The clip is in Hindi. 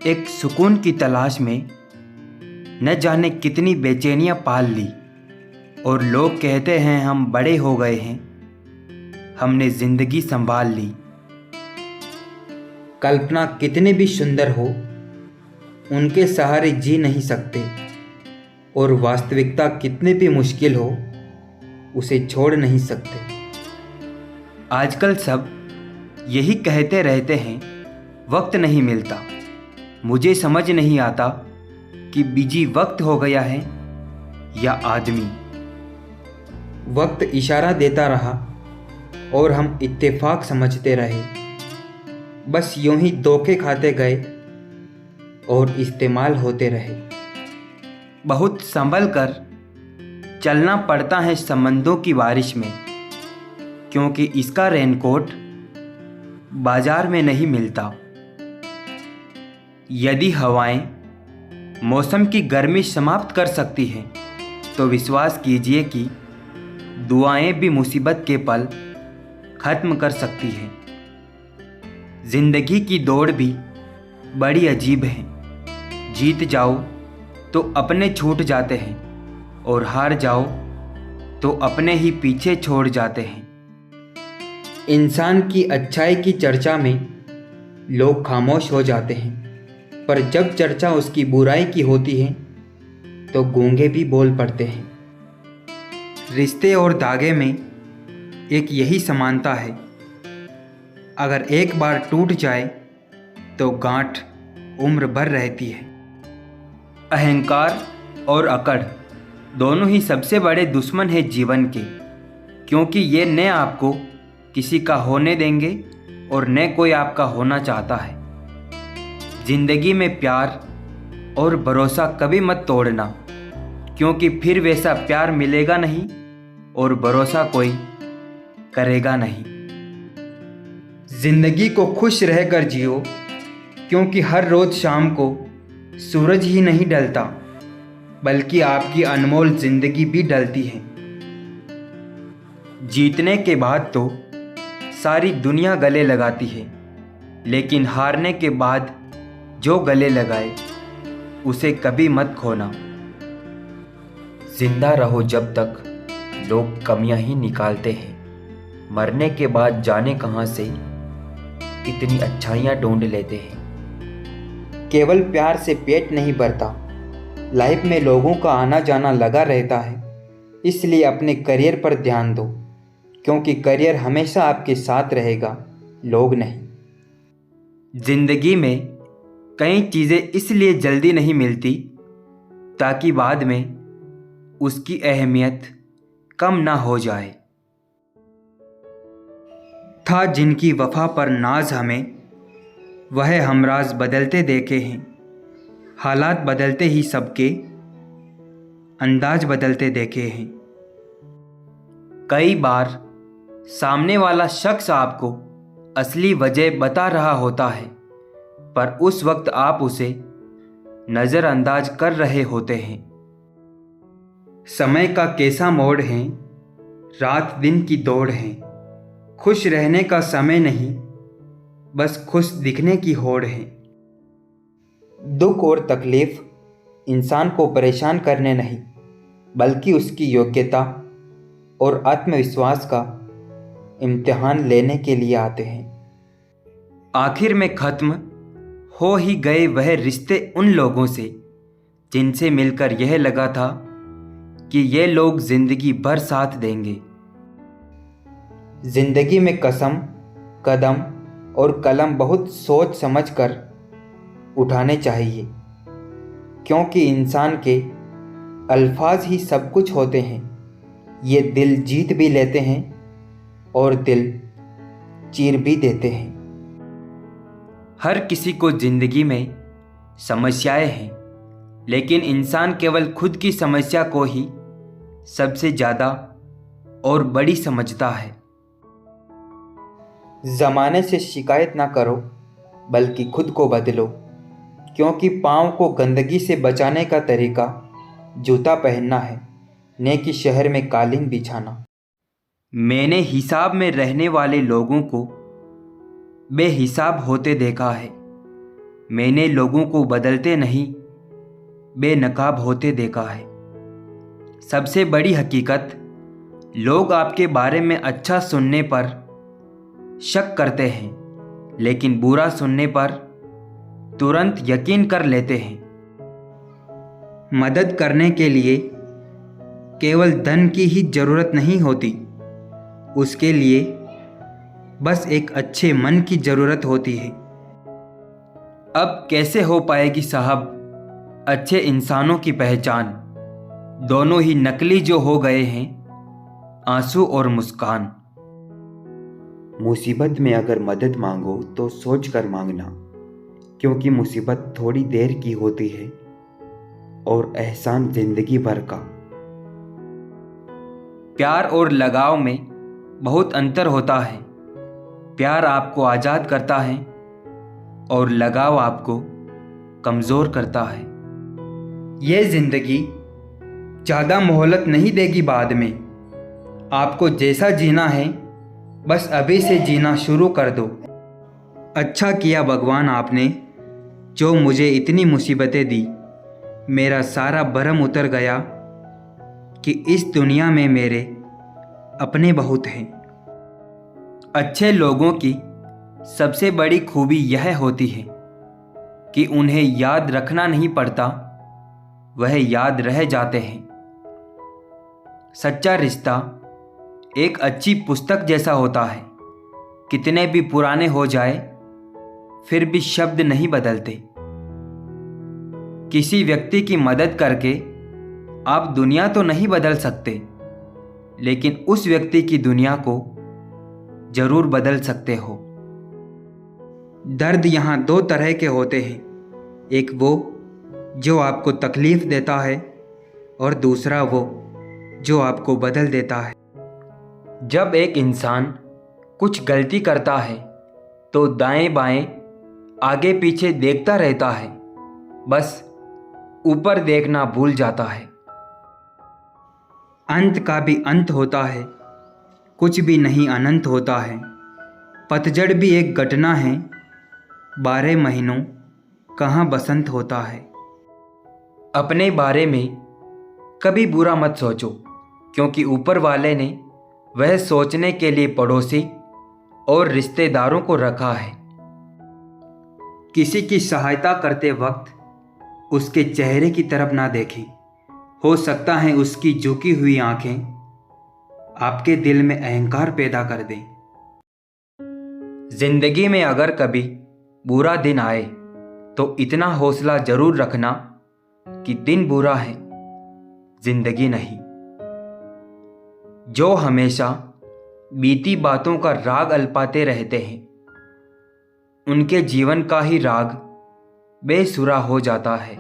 एक सुकून की तलाश में न जाने कितनी बेचैनियां पाल ली। और लोग कहते हैं हम बड़े हो गए हैं, हमने जिंदगी संभाल ली। कल्पना कितने भी सुंदर हो, उनके सहारे जी नहीं सकते। और वास्तविकता कितने भी मुश्किल हो, उसे छोड़ नहीं सकते। आजकल सब यही कहते रहते हैं, वक्त नहीं मिलता। मुझे समझ नहीं आता कि बिजी वक्त हो गया है या आदमी। वक्त इशारा देता रहा और हम इत्तेफाक समझते रहे। बस यूं ही धोखे खाते गए और इस्तेमाल होते रहे। बहुत संभल कर चलना पड़ता है समंदों की बारिश में, क्योंकि इसका रेनकोट बाजार में नहीं मिलता। यदि हवाएं मौसम की गर्मी समाप्त कर सकती हैं, तो विश्वास कीजिए कि दुआएं भी मुसीबत के पल खत्म कर सकती हैं। जिंदगी की दौड़ भी बड़ी अजीब है। जीत जाओ तो अपने छूट जाते हैं, और हार जाओ तो अपने ही पीछे छोड़ जाते हैं। इंसान की अच्छाई की चर्चा में लोग खामोश हो जाते हैं, पर जब चर्चा उसकी बुराई की होती है तो गूंगे भी बोल पड़ते हैं। रिश्ते और धागे में एक यही समानता है। अगर एक बार टूट जाए तो गांठ उम्र भर रहती है। अहंकार और अकड़ दोनों ही सबसे बड़े दुश्मन हैं जीवन के, क्योंकि ये न आपको किसी का होने देंगे और न कोई आपका होना चाहता है। जिंदगी में प्यार और भरोसा कभी मत तोड़ना, क्योंकि फिर वैसा प्यार मिलेगा नहीं और भरोसा कोई करेगा नहीं। जिंदगी को खुश रहकर जियो, क्योंकि हर रोज शाम को सूरज ही नहीं ढलता, बल्कि आपकी अनमोल जिंदगी भी ढलती है। जीतने के बाद तो सारी दुनिया गले लगाती है, लेकिन हारने के बाद जो गले लगाए उसे कभी मत खोना। जिंदा रहो जब तक लोग कमियां ही निकालते हैं, मरने के बाद जाने कहां से इतनी अच्छाइयां ढूंढ लेते हैं। केवल प्यार से पेट नहीं भरता, लाइफ में लोगों का आना जाना लगा रहता है। इसलिए अपने करियर पर ध्यान दो, क्योंकि करियर हमेशा आपके साथ रहेगा, लोग नहीं। जिंदगी में कई चीज़ें इसलिए जल्दी नहीं मिलती ताकि बाद में उसकी अहमियत कम ना हो जाए। था जिनकी वफा पर नाज हमें, वह हमराज बदलते देखे हैं। हालात बदलते ही सबके अंदाज बदलते देखे हैं। कई बार सामने वाला शख्स आपको असली वजह बता रहा होता है, पर उस वक्त आप उसे नज़रअंदाज कर रहे होते हैं। समय का कैसा मोड़ है, रात दिन की दौड़ है। खुश रहने का समय नहीं, बस खुश दिखने की होड़ है। दुख और तकलीफ इंसान को परेशान करने नहीं, बल्कि उसकी योग्यता और आत्मविश्वास का इम्तिहान लेने के लिए आते हैं। आखिर में ख़त्म हो ही गए वह रिश्ते उन लोगों से जिनसे मिलकर यह लगा था कि ये लोग जिंदगी भर साथ देंगे। जिंदगी में कसम, कदम और कलम बहुत सोच समझ कर उठाने चाहिए, क्योंकि इंसान के अल्फाज ही सब कुछ होते हैं। ये दिल जीत भी लेते हैं और दिल चीर भी देते हैं। हर किसी को जिंदगी में समस्याएं हैं, लेकिन इंसान केवल खुद की समस्या को ही सबसे ज़्यादा और बड़ी समझता है। ज़माने से शिकायत ना करो, बल्कि खुद को बदलो, क्योंकि पाँव को गंदगी से बचाने का तरीका जूता पहनना है, न कि शहर में कालीन बिछाना। मैंने हिसाब में रहने वाले लोगों को बेहिसाब होते देखा है, मैंने लोगों को बदलते नहीं, बेनकाब होते देखा है। सबसे बड़ी हकीकत, लोग आपके बारे में अच्छा सुनने पर शक करते हैं, लेकिन बुरा सुनने पर तुरंत यकीन कर लेते हैं। मदद करने के लिए केवल धन की ही ज़रूरत नहीं होती, उसके लिए बस एक अच्छे मन की ज़रूरत होती है। अब कैसे हो पाएगी साहब अच्छे इंसानों की पहचान? दोनों ही नकली जो हो गए हैं, आंसू और मुस्कान। मुसीबत में अगर मदद मांगो तो सोच कर मांगना, क्योंकि मुसीबत थोड़ी देर की होती है और एहसान जिंदगी भर का। प्यार और लगाव में बहुत अंतर होता है। प्यार आपको आज़ाद करता है और लगाव आपको कमज़ोर करता है। ये ज़िंदगी ज़्यादा मोहलत नहीं देगी बाद में। आपको जैसा जीना है बस अभी से जीना शुरू कर दो। अच्छा किया भगवान आपने जो मुझे इतनी मुसीबतें दी। मेरा सारा भरम उतर गया कि इस दुनिया में मेरे अपने बहुत हैं। अच्छे लोगों की सबसे बड़ी खूबी यह होती है कि उन्हें याद रखना नहीं पड़ता, वह याद रह जाते हैं। सच्चा रिश्ता एक अच्छी पुस्तक जैसा होता है। कितने भी पुराने हो जाए फिर भी शब्द नहीं बदलते। किसी व्यक्ति की मदद करके आप दुनिया तो नहीं बदल सकते, लेकिन उस व्यक्ति की दुनिया को जरूर बदल सकते हो। दर्द यहाँ दो तरह के होते हैं, एक वो जो आपको तकलीफ देता है और दूसरा वो जो आपको बदल देता है। जब एक इंसान कुछ गलती करता है तो दाएं बाएं आगे पीछे देखता रहता है, बस ऊपर देखना भूल जाता है। अंत का भी अंत होता है, कुछ भी नहीं अनंत होता है। पतझड़ भी एक घटना है, 12 महीनों कहाँ बसंत होता है। अपने बारे में कभी बुरा मत सोचो, क्योंकि ऊपर वाले ने वह सोचने के लिए पड़ोसी और रिश्तेदारों को रखा है। किसी की सहायता करते वक्त उसके चेहरे की तरफ ना देखें, हो सकता है उसकी झुकी हुई आंखें आपके दिल में अहंकार पैदा कर दें। जिंदगी में अगर कभी बुरा दिन आए तो इतना हौसला जरूर रखना कि दिन बुरा है, जिंदगी नहीं। जो हमेशा बीती बातों का राग अल्पाते रहते हैं, उनके जीवन का ही राग बेसुरा हो जाता है।